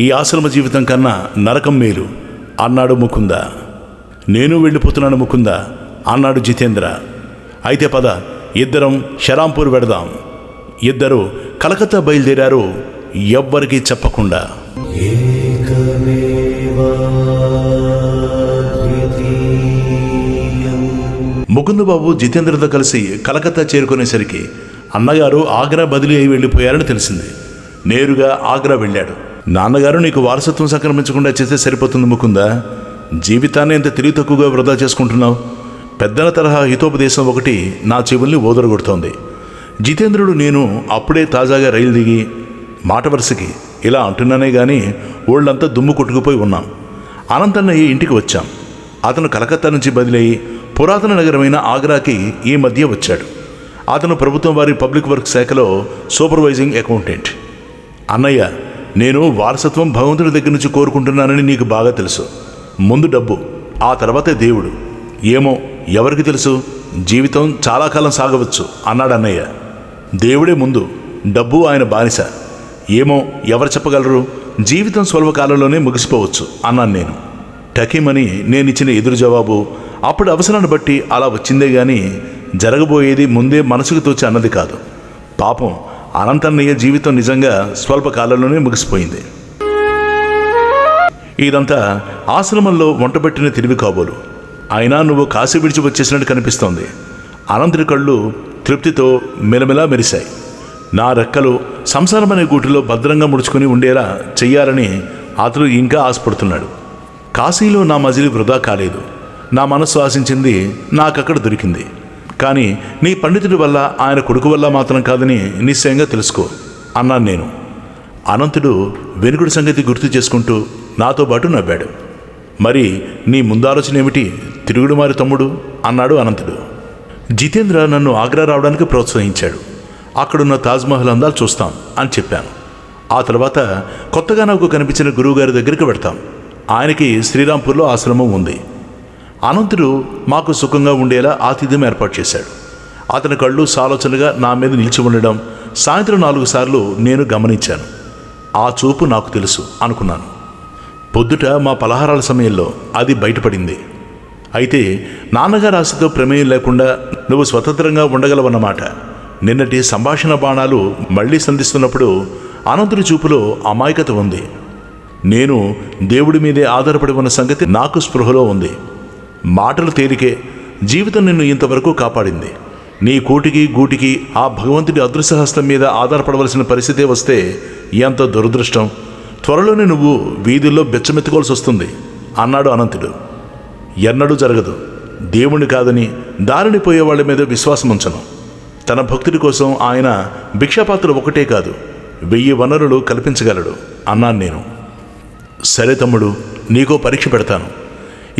ఈ ఆశ్రమ జీవితం కన్నా నరకం మేలు అన్నాడు ముకుంద. నేను వెళ్ళిపోతున్నాను ముకుంద అన్నాడు జితేంద్ర. అయితే పద, ఇద్దరం షరాంపూర్ వెడదాం. ఇద్దరు కలకత్తా బయలుదేరారు, ఎవ్వరికీ చెప్పకుండా. ముకుందబాబు జితేంద్రతో కలిసి కలకత్తా చేరుకునేసరికి అన్నగారు ఆగ్రా బదిలీ అయి వెళ్ళిపోయారని తెలిసింది. నేరుగా ఆగ్రా వెళ్ళాడు. నాన్నగారు, నీకు వారసత్వం సంక్రమించకుండా చేస్తే సరిపోతుంది ముకుందా, జీవితాన్ని ఎంత తెలివి తక్కువగా వృధా చేసుకుంటున్నావు. పెద్దల తరహా హితోపదేశం ఒకటి నా చెవుల్ని ఓదరగొడుతోంది. జితేంద్రుడు నేను అప్పుడే తాజాగా రైలు దిగి, మాట వరుసకి ఇలా అంటున్నానే గాని ఓళ్ళంతా దుమ్ము కొట్టుకుపోయి ఉన్నాం. అనంతన్నయ్య ఇంటికి వచ్చాం. అతను కలకత్తా నుంచి బదిలయి పురాతన నగరమైన ఆగ్రాకి ఈ మధ్య వచ్చాడు. అతను ప్రభుత్వం వారి పబ్లిక్ వర్క్ శాఖలో సూపర్వైజింగ్ అకౌంటెంట్. అన్నయ్య, నేను వారసత్వం భగవంతుడి దగ్గర నుంచి కోరుకుంటున్నానని నీకు బాగా తెలుసు. ముందు డబ్బు, ఆ తర్వాతే దేవుడు. ఏమో, ఎవరికి తెలుసు, జీవితం చాలా కాలం సాగవచ్చు అన్నాడు అన్నయ్య. దేవుడే ముందు, డబ్బు ఆయన బానిస. ఏమో, ఎవరు చెప్పగలరు, జీవితం స్వల్పకాలంలోనే ముగిసిపోవచ్చు అన్నాను నేను. టకీమని నేనిచ్చిన ఎదురు జవాబు అప్పుడు అవసరాన్ని బట్టి అలా వచ్చిందే గాని జరగబోయేది ముందే మనసుకు తోచి అన్నది కాదు. పాపం అనంతన్నయ్య జీవితం నిజంగా స్వల్పకాలంలోనే ముగిసిపోయింది. ఇదంతా ఆశ్రమంలో వంటబెట్టిన తెలివి కాబోలు. అయినా నువ్వు కాశీ విడిచి వచ్చేసినట్టు కనిపిస్తోంది. అనంతుడి కళ్ళు తృప్తితో మెలమెలా మెరిశాయి. నా రెక్కలు సంసారమనే గూటిలో భద్రంగా ముడుచుకుని ఉండేలా చెయ్యాలని అతడు ఇంకా ఆశపడుతున్నాడు. కాశీలో నా మజిలీ వృధా కాలేదు. నా మనస్సు ఆశించింది నాకక్కడ దొరికింది. కానీ నీ పండితుడి వల్ల, ఆయన కొడుకు వల్ల మాత్రం కాదని నిశ్చయంగా తెలుసుకో అన్నాను నేను. అనంతుడు వెనుకుడి సంగతి గుర్తు చేసుకుంటూ నాతో పాటు నవ్వాడు. మరి నీ ముందాలోచన ఏమిటి తిరుగుడు మారి తమ్ముడు అన్నాడు అనంతుడు. జితేంద్ర నన్ను ఆగ్రా రావడానికి ప్రోత్సహించాడు. అక్కడున్న తాజ్మహల్ అందాలు చూస్తాం అని చెప్పాను. ఆ తర్వాత కొత్తగా నాకు కనిపించిన గురువుగారి దగ్గరికి వెడతాం. ఆయనకి శ్రీరాంపూర్లో ఆశ్రమం ఉంది. అనంతుడు మాకు సుఖంగా ఉండేలా ఆతిథ్యం ఏర్పాటు చేశాడు. అతని కళ్ళు సాలోచనగా నా మీద నిలిచి ఉండడం సాయంత్రం 4 సార్లు నేను గమనించాను. ఆ చూపు నాకు తెలుసు అనుకున్నాను. పొద్దుట మా పలహారాల సమయంలో అది బయటపడింది. అయితే నాన్నగారి ఆశతో ప్రమేయం లేకుండా నువ్వు స్వతంత్రంగా ఉండగలవన్నమాట. నిన్నటి సంభాషణ బాణాలు మళ్లీ సంధిస్తున్నప్పుడు అనంతుడి చూపులో అమాయకత ఉంది. నేను దేవుడి మీదే ఆధారపడి ఉన్న సంగతి నాకు స్పృహలో ఉంది. మాటలు తేలికే, జీవితం నిన్ను ఇంతవరకు కాపాడింది. నీ కూటికి గూటికి ఆ భగవంతుడి అదృశ్యహస్తం మీద ఆధారపడవలసిన పరిస్థితే వస్తే ఎంత దురదృష్టం. త్వరలోనే నువ్వు వీధుల్లో బెచ్చమెత్తుకోవాల్సి వస్తుంది అన్నాడు అనంతుడు. ఎన్నడూ జరగదు. దేవుణ్ణి కాదని దారిని పోయే వాళ్ళ మీద విశ్వాసం ఉంచను. తన భక్తుడి కోసం ఆయన భిక్షాపాత్ర ఒకటే కాదు, 1000 వనరులు కల్పించగలడు అన్నాను నేను. సరే తమ్ముడు, నీకో పరీక్ష పెడతాను.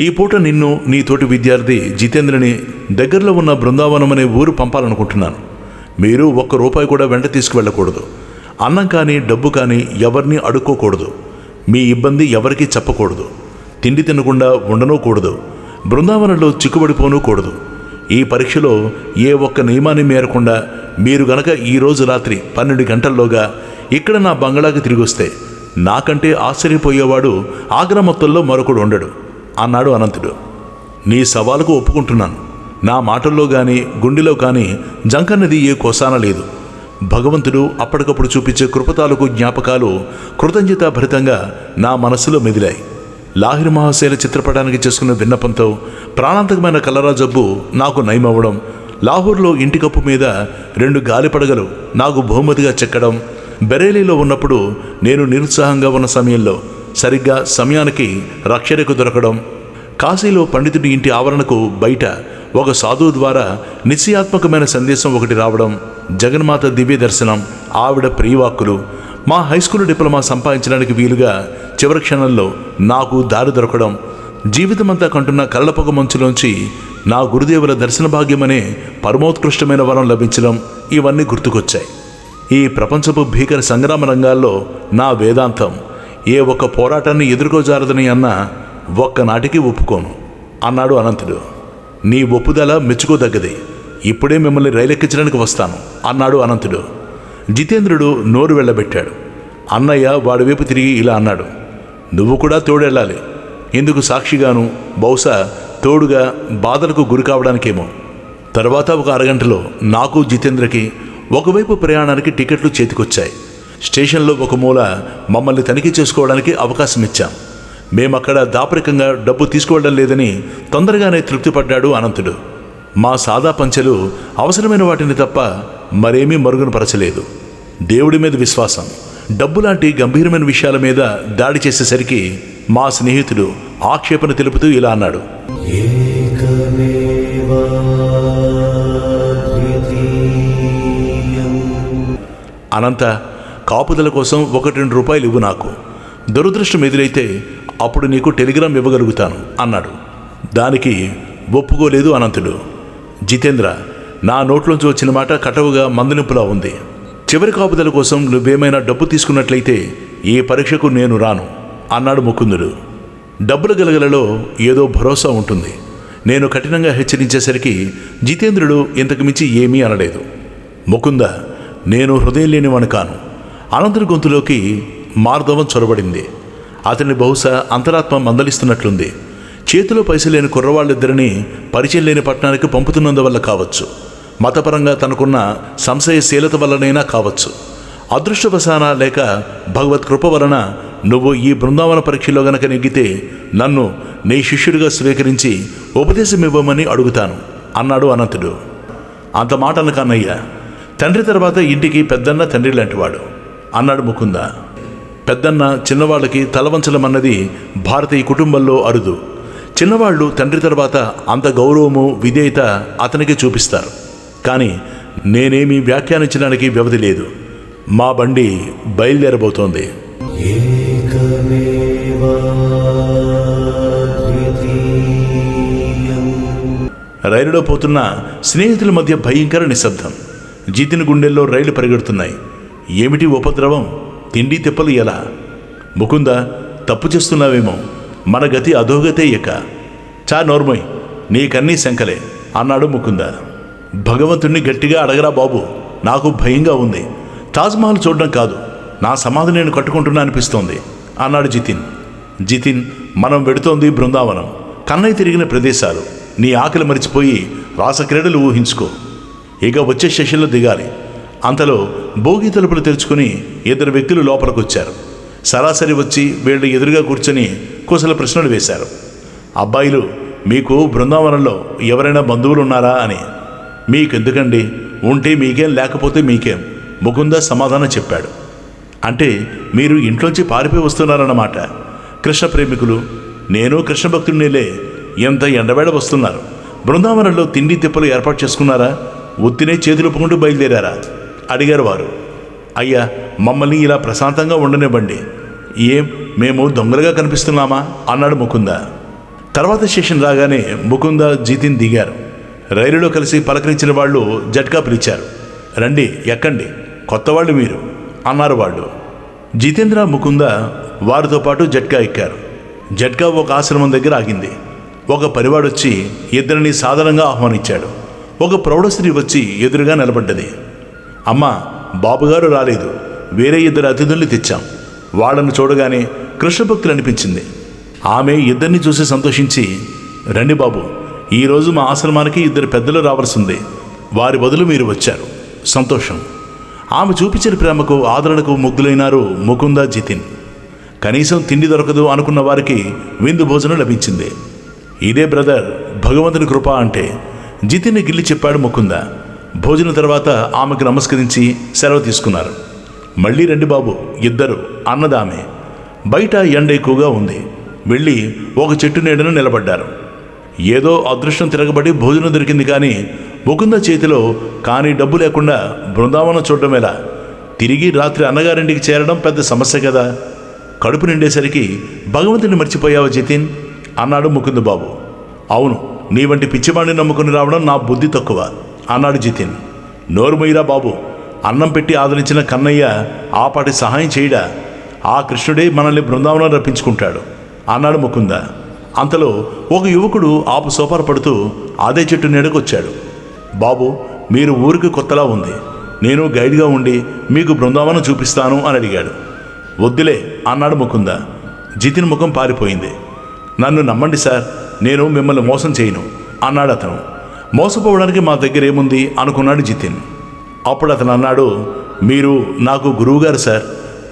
ఈ పూట నిన్ను నీ తోటి విద్యార్థి జితేంద్రని దగ్గరలో ఉన్న బృందావనం అనే ఊరు పంపాలనుకుంటున్నాను. మీరు ₹1 కూడా వెంట తీసుకువెళ్ళకూడదు. అన్నం కానీ డబ్బు కానీ ఎవరిని అడుక్కోకూడదు. మీ ఇబ్బంది ఎవరికీ చెప్పకూడదు. తిండి తినకుండా ఉండనూకూడదు. బృందావనంలో చిక్కుబడిపోనూ కూడదు. ఈ పరీక్షలో ఏ ఒక్క నియమాన్ని మేరకుండా మీరు గనక ఈరోజు రాత్రి 12 గంటల్లోగా ఇక్కడ నా బంగళాకి తిరిగొస్తే నాకంటే ఆశ్చర్యపోయేవాడు ఆగ్రా మొత్తంలో మరొకడు ఉండడు అన్నాడు అనంతుడు. నీ సవాలుకు ఒప్పుకుంటున్నాను. నా మాటల్లో కానీ గుండెలో కానీ జంకన్నది ఏ కోసాన లేదు. భగవంతుడు అప్పటికప్పుడు చూపించే కృపతాలకు జ్ఞాపకాలు కృతజ్ఞతాభరితంగా నా మనస్సులో మెదిలాయి. లాహిర్ మహాశైల చిత్రపటానికి చేసుకున్న విన్నపంతో ప్రాణాంతకమైన కలరా జబ్బు నాకు నయమవ్వడం, లాహోర్లో ఇంటి కప్పు మీద 2 గాలిపడగలు నాకు బహుమతిగా చెక్కడం, బెరేలీలో ఉన్నప్పుడు నేను నిరుత్సాహంగా ఉన్న సమయంలో సరిగ్గా సమయానికి రక్షణకు దొరకడం, కాశీలో పండితుడి ఇంటి ఆవరణకు బయట ఒక సాధువు ద్వారా నిశ్చయాత్మకమైన సందేశం ఒకటి రావడం, జగన్మాత దివ్య దర్శనం, ఆవిడ ప్రియవాక్కులు, మా హైస్కూల్ డిప్లొమా సంపాదించడానికి వీలుగా చివరి క్షణంలో నాకు దారి దొరకడం, జీవితమంతా కంటున్న కళ్ళపొగ మంచులోంచి నా గురుదేవుల దర్శన భాగ్యమనే పరమోత్కృష్టమైన వరం లభించడం, ఇవన్నీ గుర్తుకొచ్చాయి. ఈ ప్రపంచపు భీకర సంగ్రామ రంగాల్లో నా వేదాంతం ఏ ఒక్క పోరాటాన్ని ఎదుర్కోజారదని అన్నా ఒక్కనాటికి ఒప్పుకోను అన్నాడు అనంతుడు. నీ ఒప్పుదల మెచ్చుకోదగ్గది. ఇప్పుడే మిమ్మల్ని రైలెక్కించడానికి వస్తాను అన్నాడు అనంతుడు. జితేంద్రుడు నోరు వెళ్ళబెట్టాడు. అన్నయ్య వాడి వైపు తిరిగి ఇలా అన్నాడు, నువ్వు కూడా తోడెళ్ళాలి. ఎందుకు సాక్షిగాను, బహుశా తోడుగా బాధలకు గురి కావడానికేమో. తర్వాత ఒక అరగంటలో నాకు జితేంద్రకి ఒకవైపు ప్రయాణానికి టికెట్లు చేతికొచ్చాయి. స్టేషన్లో ఒక మూల మమ్మల్ని తనిఖీ చేసుకోవడానికి అవకాశం ఇచ్చాం. మేమక్కడ దాపరికంగా డబ్బు తీసుకువెళ్ళడం లేదని తొందరగానే తృప్తిపడ్డాడు అనంతుడు. మా సాదా పంచెలు అవసరమైన వాటిని తప్ప మరేమీ మరుగునపరచలేదు. దేవుడి మీద విశ్వాసం, డబ్బు లాంటి గంభీరమైన విషయాల మీద దాడి చేసేసరికి మా స్నేహితుడు ఆక్షేపణ తెలుపుతూ ఇలా అన్నాడు, అనంత, కాపుదల కోసం 1-2 రూపాయలు ఇవ్వు నాకు. దురదృష్టం ఎదురైతే అప్పుడు నీకు టెలిగ్రామ్ ఇవ్వగలుగుతాను అన్నాడు. దానికి ఒప్పుకోలేదు అనంతుడు. జితేంద్ర, నా నోట్లోంచి వచ్చిన మాట కటవుగా మందునింపులా ఉంది. చివరి కాపుదల కోసం నువ్వేమైనా డబ్బు తీసుకున్నట్లయితే ఈ పరీక్షకు నేను రాను అన్నాడు ముకుందుడు. డబ్బుల గలగలలో ఏదో భరోసా ఉంటుంది. నేను కఠినంగా హెచ్చరించేసరికి జితేంద్రుడు ఇంతకు మించి ఏమీ అనలేదు. ముకుంద, నేను హృదయం లేనివాణి కాను. అనంతుడి గొంతులోకి మార్దవం చొరబడింది. అతన్ని బహుశా అంతరాత్మ మందలిస్తున్నట్లుంది. చేతిలో పైసలు లేని కుర్రవాళ్ళిద్దరినీ పరిచయం లేని పట్టణానికి పంపుతున్నందువల్ల కావచ్చు, మతపరంగా తనకున్న సంశయశీలత వల్లనైనా కావచ్చు, అదృష్టవశాన లేక భగవత్ కృప వలన నువ్వు ఈ బృందావన పరీక్షలో గనక నెగ్గితే నన్ను నీ శిష్యుడిగా స్వీకరించి ఉపదేశం ఇవ్వమని అడుగుతాను అన్నాడు అనంతుడు. అంత మాట అన్న కన్నయ్య, తండ్రి తర్వాత ఇంటికి పెద్దన్న తండ్రి లాంటివాడు అన్నాడు ముకుంద. పెద్దన్న చిన్నవాళ్ళకి తలవంచలమన్నది భారతీయ కుటుంబంలో అరుదు. చిన్నవాళ్ళు తండ్రి తర్వాత అంత గౌరవము విధేయత అతనికి చూపిస్తారు. కానీ నేనేమీ వ్యాఖ్యానించడానికి వ్యవధి లేదు. మా బండి బయలుదేరబోతోంది. రైలులో పోతున్న స్నేహితుల మధ్య భయంకర నిశ్శబ్దం. జితిన్ గుండెల్లో రైలు పరిగెడుతున్నాయి. ఏమిటి ఉపద్రవం? తిండి తిప్పలు ఎలా? ముకుంద, తప్పు చేస్తున్నావేమో. మన గతి అధోగతే ఇక. చా నోర్మోయ్, నీకన్నీ శంకలే అన్నాడు ముకుంద. భగవంతుణ్ణి గట్టిగా అడగరా బాబు, నాకు భయంగా ఉంది. తాజ్మహల్ చూడడం కాదు, నా సమాధి నేను కట్టుకుంటున్నా అనిపిస్తోంది అన్నాడు జితిన్. జితిన్, మనం వెడుతోంది బృందావనం, కన్నయ్య తిరిగిన ప్రదేశాలు. నీ ఆకలి మరిచిపోయి రాసక్రీడలు ఊహించుకో. ఇక వచ్చే స్టేషన్లో దిగాలి. అంతలో భోగి తలుపులు తెరుచుకుని 2 వ్యక్తులు లోపలికొచ్చారు. సరాసరి వచ్చి వీళ్ళ ఎదురుగా కూర్చొని కుశల ప్రశ్నలు వేశారు. అబ్బాయిలు, మీకు బృందావనంలో ఎవరైనా బంధువులు ఉన్నారా అని. మీకెందుకండి, ఉంటే మీకేం లేకపోతే మీకేం, ముకుంద సమాధానం చెప్పాడు. అంటే మీరు ఇంట్లోంచి పారిపోయి వస్తున్నారన్నమాట. కృష్ణ ప్రేమికులు, నేను కృష్ణ భక్తుడినిలే. ఎంత ఎండవేడ వస్తున్నారు. బృందావనంలో తిండి తిప్పలు ఏర్పాటు చేసుకున్నారా? ఉత్తినే చేతులుపుకుంటూ బయలుదేరారా అడిగారు వారు. అయ్యా, మమ్మల్ని ఇలా ప్రశాంతంగా ఉండనివ్వండి. ఏం మేము దొంగలుగా కనిపిస్తున్నామా అన్నాడు ముకుంద. తర్వాత స్టేషన్ రాగానే ముకుంద, జితిన్ దిగారు. రైలులో కలిసి పలకరించిన వాళ్ళు జట్కా పిలిచారు. రండి, ఎక్కండి, కొత్త వాళ్ళు మీరు అన్నారు వాళ్ళు. జితేంద్ర, ముకుంద వారితో పాటు జట్కా ఎక్కారు. జట్కా ఒక ఆశ్రమం దగ్గర ఆగింది. ఒక పరివాడొచ్చి ఇద్దరిని సాధారణంగా ఆహ్వానించాడు. ఒక ప్రౌఢస్త్రీ వచ్చి ఎదురుగా నిలబడ్డది. అమ్మా, బాబుగారు రాలేదు, వేరే 2 అతిథుల్ని తెచ్చాం. వాళ్ళను చూడగానే కృష్ణభక్తులు అనిపించింది. ఆమె ఇద్దరిని చూసి సంతోషించి, రండి బాబు, ఈరోజు మా ఆశ్రమానికి 2 పెద్దలు రావాల్సిందే. వారి బదులు మీరు వచ్చారు, సంతోషం. ఆమె చూపించిన ప్రేమకు ఆదరణకు ముగ్గులైనారు ముకుంద, జితిన్. కనీసం తిండి దొరకదు అనుకున్న వారికి విందు భోజనం లభించింది. ఇదే బ్రదర్ భగవంతుని కృప అంటే జితిన్ని గిల్లి చెప్పాడు ముకుంద. భోజనం తర్వాత ఆమెకు నమస్కరించి సెలవు తీసుకున్నారు. మళ్ళీ రండి బాబు ఇద్దరు అన్నదామె. బయట ఎండ ఎక్కువగా ఉంది. వెళ్ళి ఒక చెట్టు నీడను నిలబడ్డారు. ఏదో అదృష్టం తిరగబడి భోజనం దొరికింది. కానీ ముకుంద చేతిలో కానీ డబ్బు లేకుండా బృందావనం చూడడం ఎలా? తిరిగి రాత్రి అన్నగారింటికి చేరడం పెద్ద సమస్య కదా. కడుపు నిండేసరికి భగవంతుని మర్చిపోయావా జితిన్ అన్నాడు ముకుంద బాబు. అవును, నీ వంటి పిచ్చివాడిని నమ్ముకుని రావడం నా బుద్ధి తక్కువ అన్నాడు జితిన్. నోరుమొయ్యిరా బాబు, అన్నం పెట్టి ఆదరించిన కన్నయ్య ఆపాటి సహాయం చేయడా? ఆ కృష్ణుడే మనల్ని బృందావనం రప్పించుకుంటాడు అన్నాడు ముకుంద. అంతలో ఒక యువకుడు ఆపు సోపారపడుతూ అదే చెట్టు నీడకు వచ్చాడు. బాబు, మీరు ఊరికి కొత్తలా ఉంది, నేను గైడ్గా ఉండి మీకు బృందావనం చూపిస్తాను అని అడిగాడు. వద్దులే అన్నాడు ముకుంద. జితిన్ ముఖం పారిపోయింది. నన్ను నమ్మండి సార్, నేను మిమ్మల్ని మోసం చేయను అన్నాడు అతను. మోసపోవడానికి మా దగ్గర ఏముంది అనుకున్నాడు జితిన్. అప్పుడు అతను అన్నాడు, మీరు నాకు గురువుగారు సార్.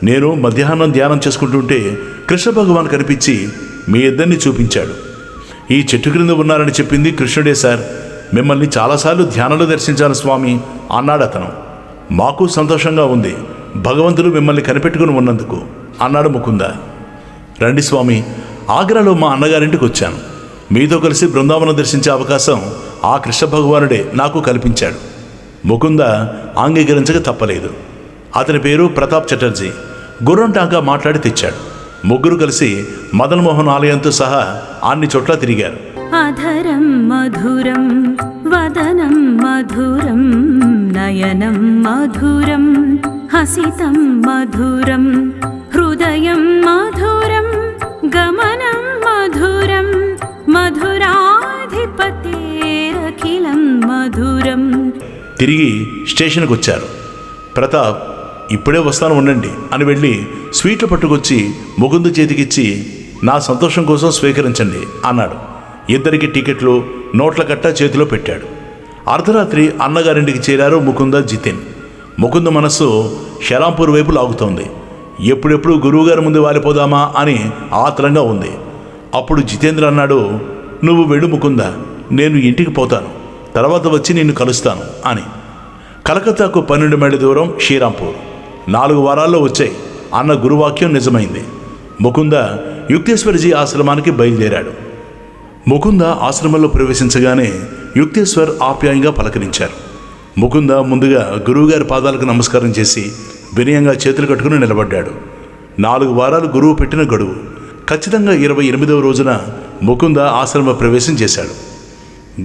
నేను మధ్యాహ్నం ధ్యానం చేసుకుంటుంటే కృష్ణ భగవాన్ కనిపించి మీ ఇద్దరిని చూపించాడు. ఈ చెట్టు క్రింద ఉన్నారని చెప్పింది కృష్ణుడే సార్. మిమ్మల్ని చాలాసార్లు ధ్యానంలో దర్శించాను స్వామి అన్నాడు అతను. మాకు సంతోషంగా ఉంది, భగవంతుడు మిమ్మల్ని కనిపెట్టుకుని ఉన్నందుకు అన్నాడు ముకుంద. రండి స్వామి, ఆగ్రాలో మా అన్నగారింటికి వచ్చాను. మీతో కలిసి బృందావనం దర్శించే అవకాశం ఆ కృష్ణ భగవానుడే నాకు కల్పించాడు. ముకుంద అంగీకరించక తప్పలేదు. అతని పేరు ప్రతాప్ చటర్జీ. గుర్రం టాంకా మాట్లాడి తెచ్చాడు. ముగ్గురు కలిసి మదన్ మోహన్ ఆలయంతో సహా అన్ని చోట్ల తిరిగారు. అధరం మధురం వదనం మధురం నయనం మధురం హసితం మధురం హృదయం మధురం గమనం మధురం మధురాధిపతేరఖిలం మధురం. తిరిగి స్టేషన్కి వచ్చారు. ప్రతాప్ ఇప్పుడే వస్తాను ఉండండి అని వెళ్ళి స్వీట్లు పట్టుకొచ్చి ముకుందు చేతికిచ్చి నా సంతోషం కోసం స్వీకరించండి అన్నాడు. ఇద్దరికి టికెట్లు నోట్ల కట్ట చేతిలో పెట్టాడు. అర్ధరాత్రి అన్నగారింటికి చేరారు ముకుంద, జితిన్. ముకుంద మనస్సు షరాంపూర్ వైపు లాగుతోంది. ఎప్పుడెప్పుడు గురువుగారి ముందు వాలిపోదామా అని ఆత్రంగా ఉంది. అప్పుడు జితేంద్ర అన్నాడు, నువ్వు వెళ్ళు ముకుంద, నేను ఇంటికి పోతాను, తర్వాత వచ్చి నిన్ను కలుస్తాను అని. కలకత్తాకు 12 మైళ్ళ దూరం శ్రీరాంపూర్. 4 వారాల్లో వచ్చాయి అన్న గురువాక్యం నిజమైంది. ముకుంద యుక్తేశ్వర్జీ ఆశ్రమానికి బయలుదేరాడు. ముకుంద ఆశ్రమంలో ప్రవేశించగానే యుక్తేశ్వర్ ఆప్యాయంగా పలకరించారు. ముకుంద ముందుగా గురువుగారి పాదాలకు నమస్కారం చేసి వినయంగా చేతులు కట్టుకుని నిలబడ్డాడు. 4 వారాలు గురువు పెట్టిన గడువు. ఖచ్చితంగా 28వ రోజున ముకుంద ఆశ్రమ ప్రవేశం చేశాడు.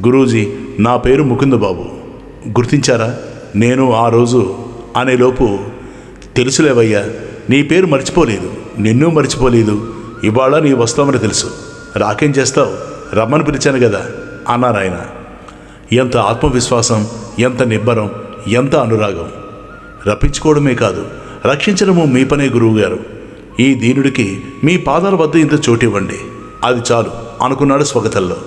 గురూజీ, నా పేరు ముకుంద బాబు, గుర్తించారా? నేను ఆ రోజు అనేలోపు, తెలుసులేవయ్యా, నీ పేరు మర్చిపోలేదు, నిన్ను మర్చిపోలేదు, ఇవాళ నీ వస్తామని తెలుసు, రాకేం చేస్తావు, రమ్మని పిలిచాను కదా అన్నారు ఆయన. ఎంత ఆత్మవిశ్వాసం, ఎంత నిబ్బరం, ఎంత అనురాగం! రప్పించుకోవడమే కాదు, రక్షించడము మీ పనే గురువుగారు. ఈ దీనుడికి మీ పాదాల వద్ద ఇంత చోటివ్వండి, అది చాలు అనుకున్నాడు స్వగతంలో.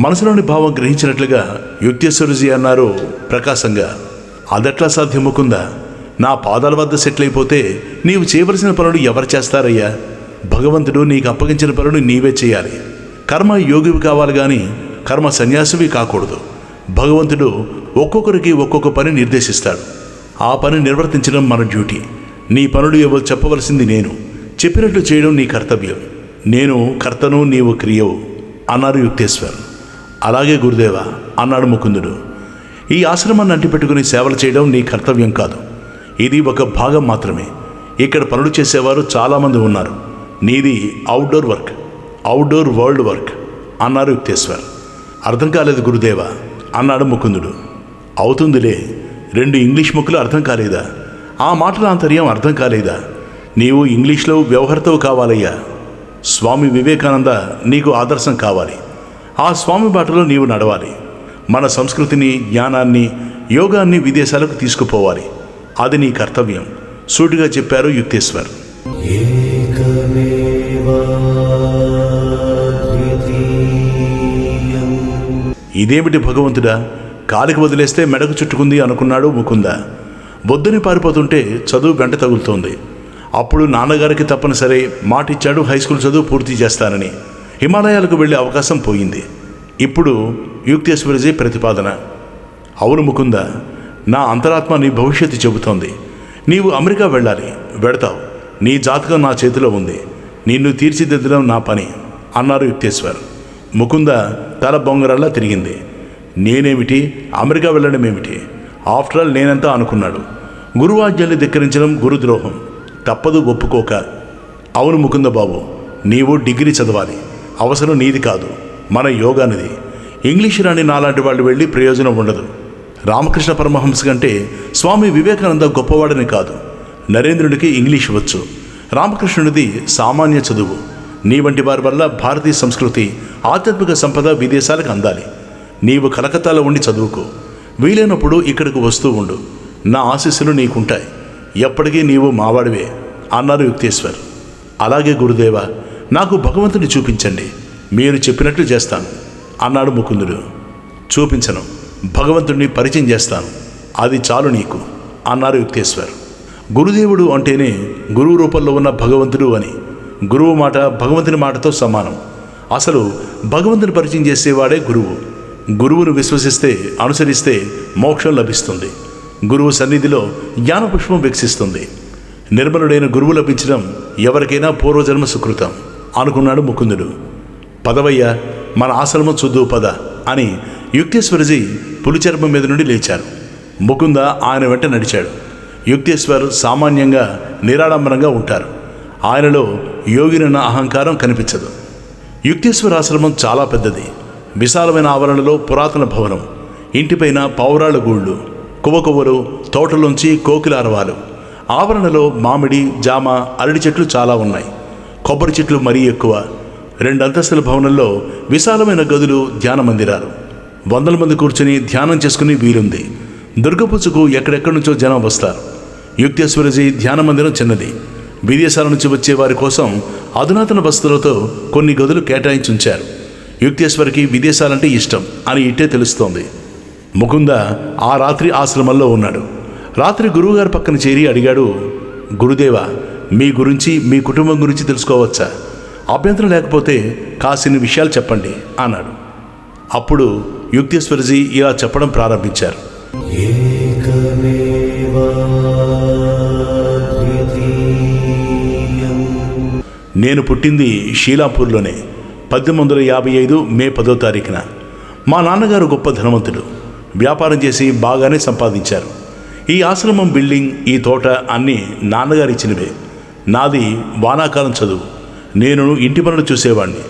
మనసులోని భావం గ్రహించినట్లుగా యుక్తేశ్వరజీ అన్నారు ప్రకాశంగా, అదెట్లా సాధ్యముకుందా? నా పాదాల వద్ద సెటిల్ అయిపోతే నీవు చేయవలసిన పనులు ఎవరు చేస్తారయ్యా? భగవంతుడు నీకు అప్పగించిన పనులు నీవే చేయాలి. కర్మ యోగివి కావాలి కానీ కర్మ సన్యాసివి కాకూడదు. భగవంతుడు ఒక్కొక్కరికి ఒక్కొక్క పని నిర్దేశిస్తాడు. ఆ పని నిర్వర్తించడం మన డ్యూటీ. నీ పనులు ఏవో చెప్పవలసింది నేను, చెప్పినట్లు చేయడం నీ కర్తవ్యం. నేను కర్తను, నీవు క్రియవు అన్నారు యుక్తేశ్వర్. అలాగే గురుదేవా అన్నాడు ముకుందుడు. ఈ ఆశ్రమాన్ని అంటిపెట్టుకుని సేవలు చేయడం నీ కర్తవ్యం కాదు, ఇది ఒక భాగం మాత్రమే. ఇక్కడ పనులు చేసేవారు చాలామంది ఉన్నారు. నీది outdoor work, outdoor world work అన్నారు యుక్తేశ్వర్. అర్థం కాలేదు గురుదేవా అన్నాడు ముకుందుడు. అవుతుందిలే, 2 ఇంగ్లీష్ ముక్కలు అర్థం కాలేదా? ఆ మాటల ఆంతర్యం అర్థం కాలేదా? నీవు ఇంగ్లీష్లో వ్యవహర్తవు కావాలయ్యా. స్వామి వివేకానంద నీకు ఆదర్శం కావాలి. ఆ స్వామి బాటలో నీవు నడవాలి. మన సంస్కృతిని, జ్ఞానాన్ని, యోగాన్ని విదేశాలకు తీసుకుపోవాలి. అది నీ కర్తవ్యం సూటిగా చెప్పారు యుక్తేశ్వర్. ఇదేమిటి భగవంతుడా, కాలికి వదిలేస్తే మెడకు చుట్టుకుంది అనుకున్నాడు ముకుంద. బొద్దుని పారిపోతుంటే చదువు వెంట తగులుతోంది. అప్పుడు నాన్నగారికి తప్పనిసరి మాటిచ్చాడు హైస్కూల్ చదువు పూర్తి చేస్తానని. హిమాలయాలకు వెళ్ళే అవకాశం పోయింది. ఇప్పుడు యుక్తేశ్వరజీ ప్రతిపాదన. అవును ముకుంద, నా అంతరాత్మ నీ భవిష్యత్తు చెబుతోంది. నీవు అమెరికా వెళ్ళాలి, వెడతావు. నీ జాతకం నా చేతిలో ఉంది, నిన్ను తీర్చిదిద్దడం నా పని అన్నారు యుక్తేశ్వర్. ముకుంద తల బొంగరల్లా తిరిగింది. నేనేమిటి, అమెరికా వెళ్ళడం ఏమిటి? ఆఫ్టర్ ఆల్ నేనంతా అనుకున్నాడు. గురువాజ్ఞల్ని ధిక్కరించడం గురుద్రోహం, తప్పదు ఒప్పుకోక. అవును ముకుంద బాబు, నీవు డిగ్రీ చదవాలి. అవసరం నీది కాదు, మన యోగానిది. ఇంగ్లీష్ రాని నాలాంటి వాళ్ళు వెళ్ళి ప్రయోజనం ఉండదు. రామకృష్ణ పరమహంస కంటే స్వామి వివేకానంద గొప్పవాడని కాదు. నరేంద్రుడికి ఇంగ్లీష్ వచ్చు, రామకృష్ణుడిది సామాన్య చదువు. నీ వంటి వారి వల్ల భారతీయ సంస్కృతి, ఆధ్యాత్మిక సంపద విదేశాలకు అందాలి. నీవు కలకత్తాలో ఉండి చదువుకో, వీలైనప్పుడు ఇక్కడికి వస్తూ ఉండు. నా ఆశీస్సులు నీకుంటాయి. ఎప్పటికీ నీవు మావాడివే అన్నారు యుక్తేశ్వర్. అలాగే గురుదేవ, నాకు భగవంతుని చూపించండి, మీరు చెప్పినట్లు చేస్తాను అన్నాడు ముకుందుడు. చూపించను, భగవంతుడిని పరిచయం చేస్తాను, అది చాలు నీకు అన్నారు యుక్తేశ్వర్. గురుదేవుడు అంటేనే గురువు రూపంలో ఉన్న భగవంతుడు అని. గురువు మాట భగవంతుని మాటతో సమానం. అసలు భగవంతుని పరిచయం చేసేవాడే గురువు. గురువును విశ్వసిస్తే, అనుసరిస్తే మోక్షం లభిస్తుంది. గురువు సన్నిధిలో జ్ఞానపుష్పం వికసిస్తుంది. నిర్మలుడైన గురువు లభించడం ఎవరికైనా పూర్వజన్మ సుకృతం అనుకున్నాడు ముకుందుడు. పదవయ్య, మన ఆశ్రమం చూద్దు పద అని యుక్తేశ్వరజీ పులిచర్మం మీద నుండి లేచారు. ముకుంద ఆయన వెంట నడిచాడు. యుక్తేశ్వర్ సామాన్యంగా నిరాడంబరంగా ఉంటారు. ఆయనలో యోగినన్న అహంకారం కనిపించదు. యుక్తేశ్వర ఆశ్రమం చాలా పెద్దది. విశాలమైన ఆవరణలో పురాతన భవనం, ఇంటిపైన పావురాళ్ళ గూళ్ళు, కువకువ్వలు, తోటలోంచి కోకిల అరవాలు. ఆవరణలో మామిడి, జామ, అరటి చెట్లు చాలా ఉన్నాయి. కొబ్బరి చెట్లు మరీ ఎక్కువ. 2 అంతస్తుల భవనంలో విశాలమైన గదులు, ధ్యాన మందిరాలు. 100 మంది కూర్చుని ధ్యానం చేసుకుని వీలుంది. దుర్గపూజకు ఎక్కడెక్కడి నుంచో జనం వస్తారు. యుక్తేశ్వరజీ ధ్యాన మందిరం చిన్నది. విదేశాల నుంచి వచ్చే వారి కోసం అధునాతన వస్తువులతో కొన్ని గదులు కేటాయించుంచారు. యుక్తేశ్వరికి విదేశాలంటే ఇష్టం అని ఇట్టే తెలుస్తోంది. ముకుంద ఆ రాత్రి ఆశ్రమంలో ఉన్నాడు. రాత్రి గురువుగారి పక్కన చేరి అడిగాడు, గురుదేవ, మీ గురించి, మీ కుటుంబం గురించి తెలుసుకోవచ్చా? అభ్యంతరం లేకపోతే కాసిన్ని విషయాలు చెప్పండి అన్నాడు. అప్పుడు యుక్తేశ్వరజీ ఇలా చెప్పడం ప్రారంభించారు. నేను పుట్టింది షీలాపూర్లోనే 1855 మే 10వ తారీఖున. మా నాన్నగారు గొప్ప ధనవంతుడు. వ్యాపారం చేసి బాగానే సంపాదించారు. ఈ ఆశ్రమం, బిల్డింగ్, ఈ తోట అన్నీ నాన్నగారు ఇచ్చినవే. నాది వానాకాలం చదువు. నేను ఇంటి పనులు చూసేవాడిని.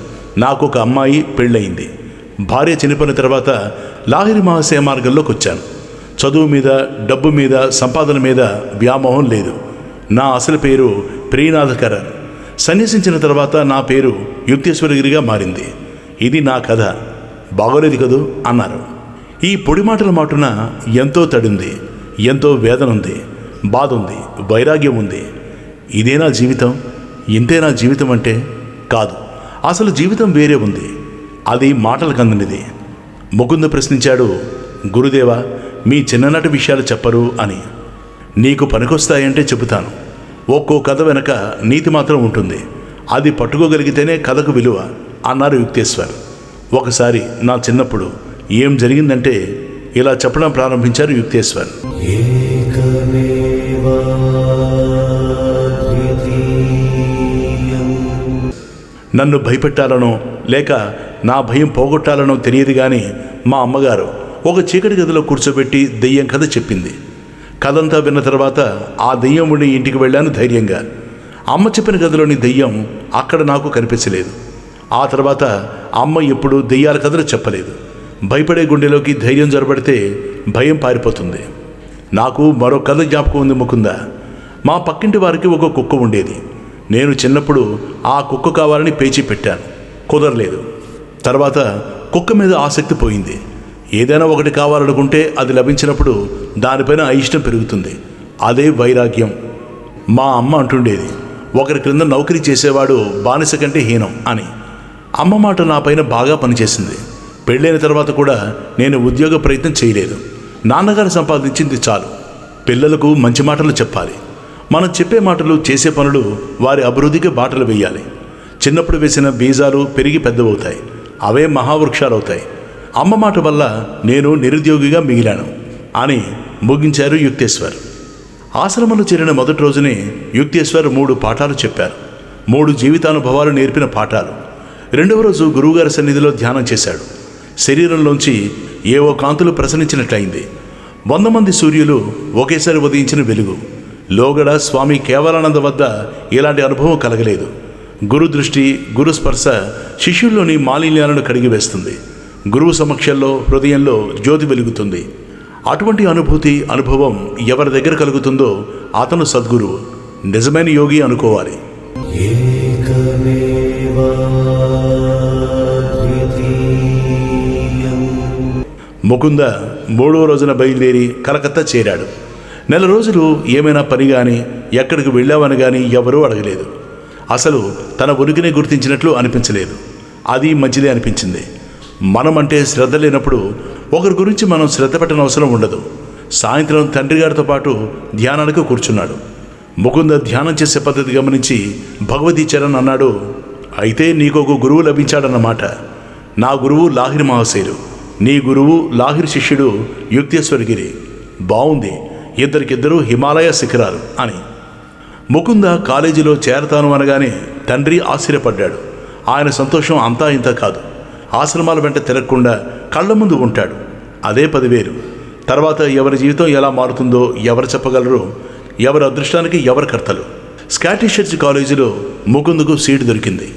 నాకు ఒక అమ్మాయి, పెళ్ళయింది. భార్య చనిపోయిన తర్వాత లాహిరి మహాశయ మార్గంలోకి వచ్చాను. చదువు మీద, డబ్బు మీద, సంపాదన మీద వ్యామోహం లేదు. నా అసలు పేరు ప్రియనాథకరన్. సన్యసించిన తర్వాత నా పేరు యుక్తేశ్వరగిరిగా మారింది. ఇది నా కథ. బాగోలేదు కదూ అన్నారు. ఈ పొడి మాటల మాటున ఎంతో తడింది, ఎంతో వేదన ఉంది, బాధ ఉంది, వైరాగ్యం ఉంది. ఇదేనా జీవితం? ఇంతేనా జీవితం అంటే? కాదు, అసలు జీవితం వేరే ఉంది. అది మాటలకు అందనిది. ముకుంద ప్రశ్నించాడు, గురుదేవ, మీ చిన్ననాటి విషయాలు చెప్పరు అని. నీకు పనికొస్తాయంటే చెబుతాను. ఒక్కో కథ వెనక నీతి మాత్రం ఉంటుంది. అది పట్టుకోగలిగితేనే కథకు విలువ అన్నారు యుక్తేశ్వర్. ఒకసారి నా చిన్నప్పుడు ఏం జరిగిందంటే ఇలా చెప్పడం ప్రారంభించారు యుక్తేశ్వర్. నన్ను భయపెట్టాలనో లేక నా భయం పోగొట్టాలనో తెలియదు కానీ మా అమ్మగారు ఒక చీకటి గదిలో కూర్చోబెట్టి దెయ్యం కథ చెప్పింది. కథంతా విన్న తర్వాత ఆ దెయ్యం ఉండి ఇంటికి వెళ్ళాను ధైర్యంగా. అమ్మ చెప్పిన గదిలోని దెయ్యం అక్కడ నాకు కనిపించలేదు. ఆ తర్వాత అమ్మ ఎప్పుడు దెయ్యాల కథలు చెప్పలేదు. భయపడే గుండెలోకి ధైర్యం జొరబడితే భయం పారిపోతుంది. నాకు మరో కథ జ్ఞాపకం ఉంది ముకుంద. మా పక్కింటి వారికి ఒక కుక్క ఉండేది. నేను చిన్నప్పుడు ఆ కుక్క కావాలని పేచీ పెట్టాను, కుదరలేదు. తర్వాత కుక్క మీద ఆసక్తి పోయింది. ఏదైనా ఒకటి కావాలనుకుంటే అది లభించినప్పుడు దానిపైన అయిష్టం పెరుగుతుంది. అదే వైరాగ్యం. మా అమ్మ అంటుండేది, ఒకరి క్రింద నౌకరీ చేసేవాడు బానిస కంటే హీనం అని. అమ్మ మాట నా పైన బాగా పనిచేసింది. పెళ్ళైన తర్వాత కూడా నేను ఉద్యోగ ప్రయత్నం చేయలేదు. నాన్నగారు సంపాదించింది చాలు. పిల్లలకు మంచి మాటలు చెప్పాలి. మనం చెప్పే మాటలు, చేసే పనులు వారి అభివృద్ధికి బాటలు వేయాలి. చిన్నప్పుడు వేసిన బీజాలు పెరిగి పెద్దవవుతాయి. అవే మహావృక్షాలు అవుతాయి. అమ్మ మాట వల్ల నేను నిరుద్యోగిగా మిగిలాను అని ముగించారు యుక్తేశ్వర్. ఆశ్రమంలో చేరిన మొదటి రోజునే యుక్తేశ్వర్ 3 పాఠాలు చెప్పారు. 3 జీవితానుభవాలు నేర్పిన పాఠాలు. 2వ రోజు గురువుగారి సన్నిధిలో ధ్యానం చేశాడు. శరీరంలోంచి ఏవో కాంతులు ప్రసరించినట్లయింది. 100 మంది సూర్యులు ఒకేసారి ఉదయించిన వెలుగు. లోగడ స్వామి కేవలానంద వద్ద ఇలాంటి అనుభవం కలగలేదు. గురు దృష్టి, గురు స్పర్శ శిష్యుల్లోని మాలిన్యాలను కడిగివేస్తుంది. గురువు సమక్షంలో హృదయంలో జ్యోతి వెలుగుతుంది. అటువంటి అనుభవం ఎవరి దగ్గర కలుగుతుందో అతను సద్గురువు, నిజమైన యోగి అనుకోవాలి. ముకుంద 3వ రోజున బయలుదేరి కలకత్తా చేరాడు. 4 రోజులు ఏమైనా పని కానీ ఎక్కడికి వెళ్ళావని కానీ ఎవరూ అడగలేదు. అసలు తన ఉనికిని గుర్తించినట్లు అనిపించలేదు. అది మంచిదే అనిపించింది. మనం అంటే శ్రద్ధ లేనప్పుడు ఒకరి గురించి మనం శ్రద్ధ పెట్టనవసరం అవసరం ఉండదు. సాయంత్రం తండ్రి గారితో పాటు ధ్యానానికి కూర్చున్నాడు. ముకుంద ధ్యానం చేసే పద్ధతి గమనించి భగవతీ చరణ్ అన్నాడు, అయితే నీకొక గురువు లభించాడన్నమాట. నా గురువు లాహిరి మహాశయుడు, నీ గురువు లాహిరి శిష్యుడు యుక్తేశ్వరగిరి. బావుంది, ఇద్దరికిద్దరూ హిమాలయ శిఖరాలు అని. ముకుంద కాలేజీలో చేరతాను అనగానే తండ్రి ఆశ్చర్యపడ్డాడు. ఆయన సంతోషం అంతా ఇంత కాదు. ఆశ్రమాల వెంట తిరగకుండా కళ్ళ ముందు ఉంటాడు. అదే 10,000. తర్వాత ఎవరి జీవితం ఎలా మారుతుందో ఎవరు చెప్పగలరు? ఎవరి అదృష్టానికి ఎవరి కర్తలు. స్కాటిష్ చర్చ్ కాలేజీలో ముకుందుకు సీటు దొరికింది.